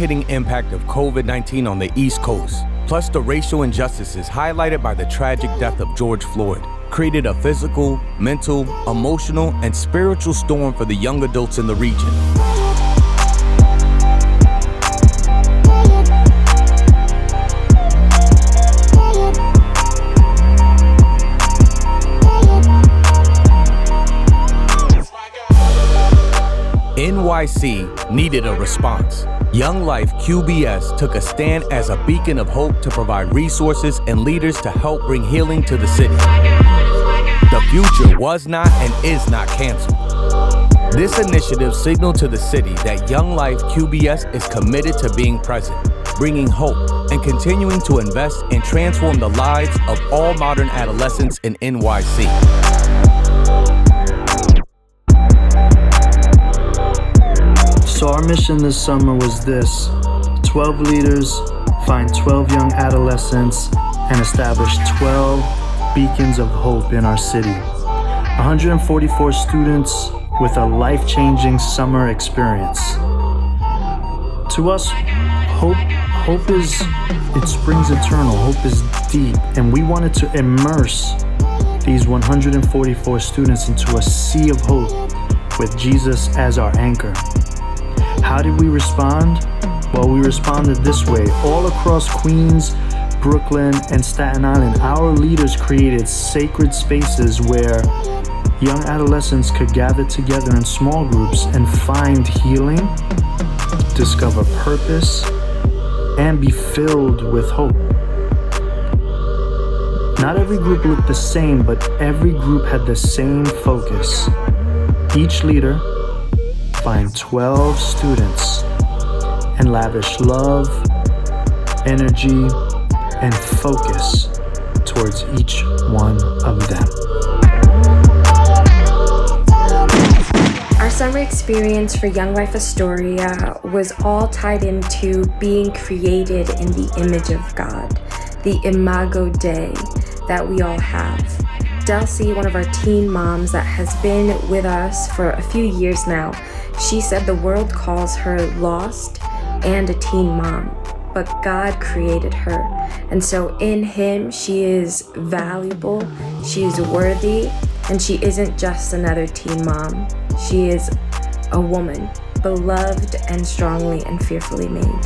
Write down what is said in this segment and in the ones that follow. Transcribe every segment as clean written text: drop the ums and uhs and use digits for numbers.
hard-hitting impact of COVID-19 on the East Coast, plus the racial injustices highlighted by the tragic death of George Floyd, created a physical, mental, emotional, and spiritual storm for the young adults in the region. NYC needed a response. Young Life QBS took a stand as a beacon of hope to provide resources and leaders to help bring healing to the city. The future was not and is not canceled. This initiative signaled to the city that Young Life QBS is committed to being present, bringing hope, and continuing to invest and transform the lives of all modern adolescents in NYC. So our mission this summer was this: 12 leaders, find 12 young adolescents, and establish 12 beacons of hope in our city. 144 students with a life-changing summer experience. To us, hope is, it springs eternal, hope is deep, and we wanted to immerse these 144 students into a sea of hope with Jesus as our anchor. How did we respond? Well, we responded this way. All across Queens, Brooklyn, and Staten Island, our leaders created sacred spaces where young adolescents could gather together in small groups and find healing, discover purpose, and be filled with hope. Not every group looked the same, but every group had the same focus. Each leader find 12 students and lavish love, energy, and focus towards each one of them. Our summer experience for Young Life Astoria was all tied into being created in the image of God, the Imago Dei that we all have. Delcy, one of our teen moms that has been with us for a few years now, she said the world calls her lost and a teen mom, but God created her. And so in Him, she is valuable, she is worthy, and she isn't just another teen mom. She is a woman, beloved and strongly and fearfully made.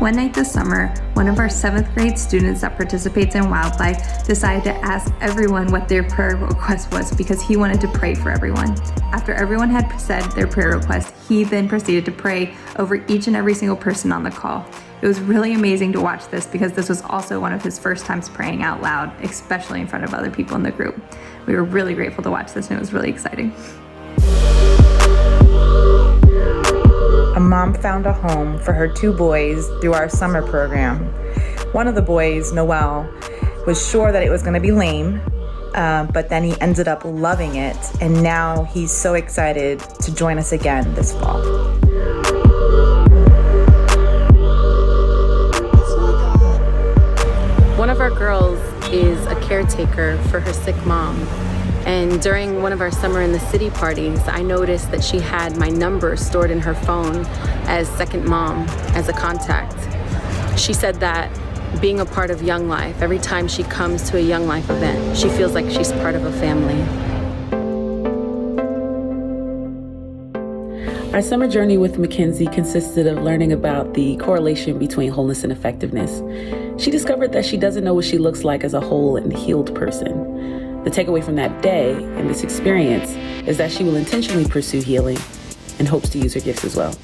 One night this summer, one of our 7th grade students that participates in Wildlife decided to ask everyone what their prayer request was because he wanted to pray for everyone. After everyone had said their prayer request, he then proceeded to pray over each and every single person on the call. It was really amazing to watch this because this was also one of his first times praying out loud, especially in front of other people in the group. We were really grateful to watch this and it was really exciting. A mom found a home for her 2 boys through our summer program. One of the boys, Noel, was sure that it was going to be lame, but then he ended up loving it, and now he's so excited to join us again this fall. One of our girls is a caretaker for her sick mom. And during one of our Summer in the City parties, I noticed that she had my number stored in her phone as second mom, as a contact. She said that being a part of Young Life, every time she comes to a Young Life event, she feels like she's part of a family. Our summer journey with Mackenzie consisted of learning about the correlation between wholeness and effectiveness. She discovered that she doesn't know what she looks like as a whole and healed person. The takeaway from that day and this experience is that she will intentionally pursue healing and hopes to use her gifts as well.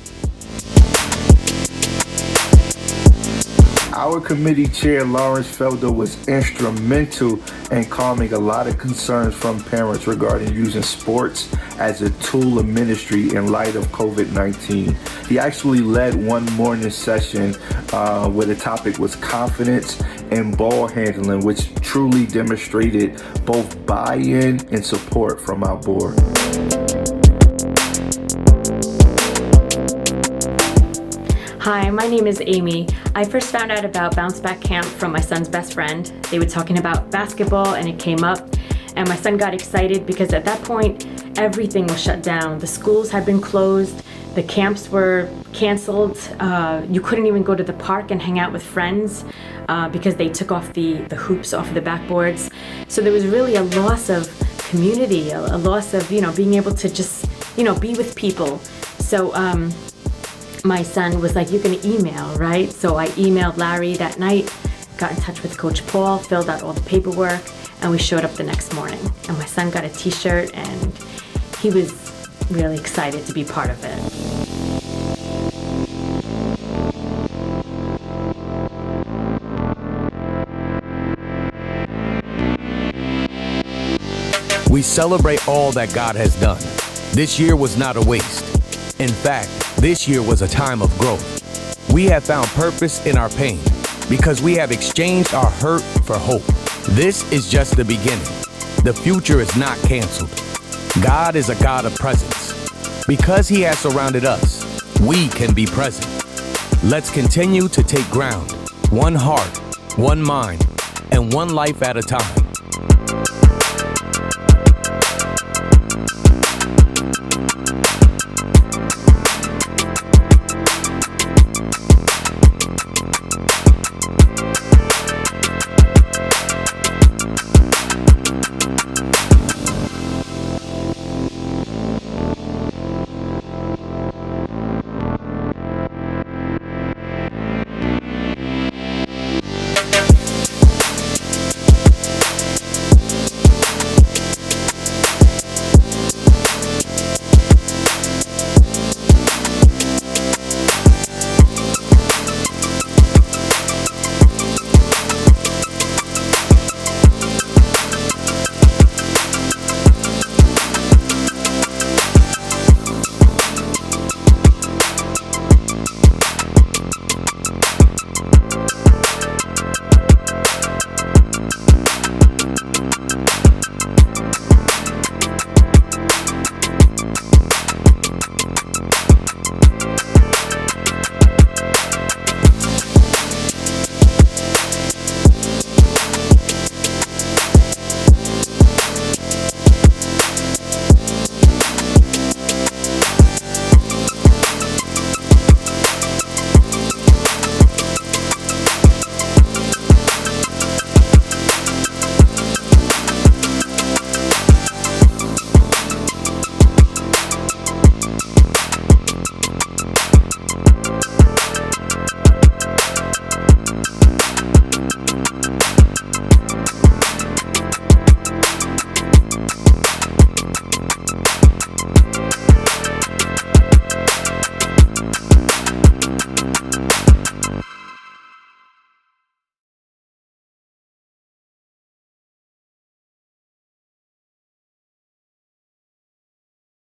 Our committee chair, Lawrence Felder, was instrumental in calming a lot of concerns from parents regarding using sports as a tool of ministry in light of COVID-19. He actually led one morning session where the topic was confidence and ball handling, which truly demonstrated both buy-in and support from our board. Hi, my name is Amy. I first found out about Bounce Back Camp from my son's best friend. They were talking about basketball and it came up. And my son got excited because at that point, everything was shut down. The schools had been closed. The camps were canceled. You couldn't even go to the park and hang out with friends because they took off the hoops off the backboards. So there was really a loss of community, a loss of, being able to just, be with people. So my son was like, you can email, right? So I emailed Larry that night, got in touch with Coach Paul, filled out all the paperwork, and we showed up the next morning. And my son got a t-shirt, and he was really excited to be part of it. We celebrate all that God has done. This year was not a waste. In fact, this year was a time of growth. We have found purpose in our pain because we have exchanged our hurt for hope. This is just the beginning. The future is not canceled. God is a God of presence. Because He has surrounded us, we can be present. Let's continue to take ground, one heart, one mind, and one life at a time.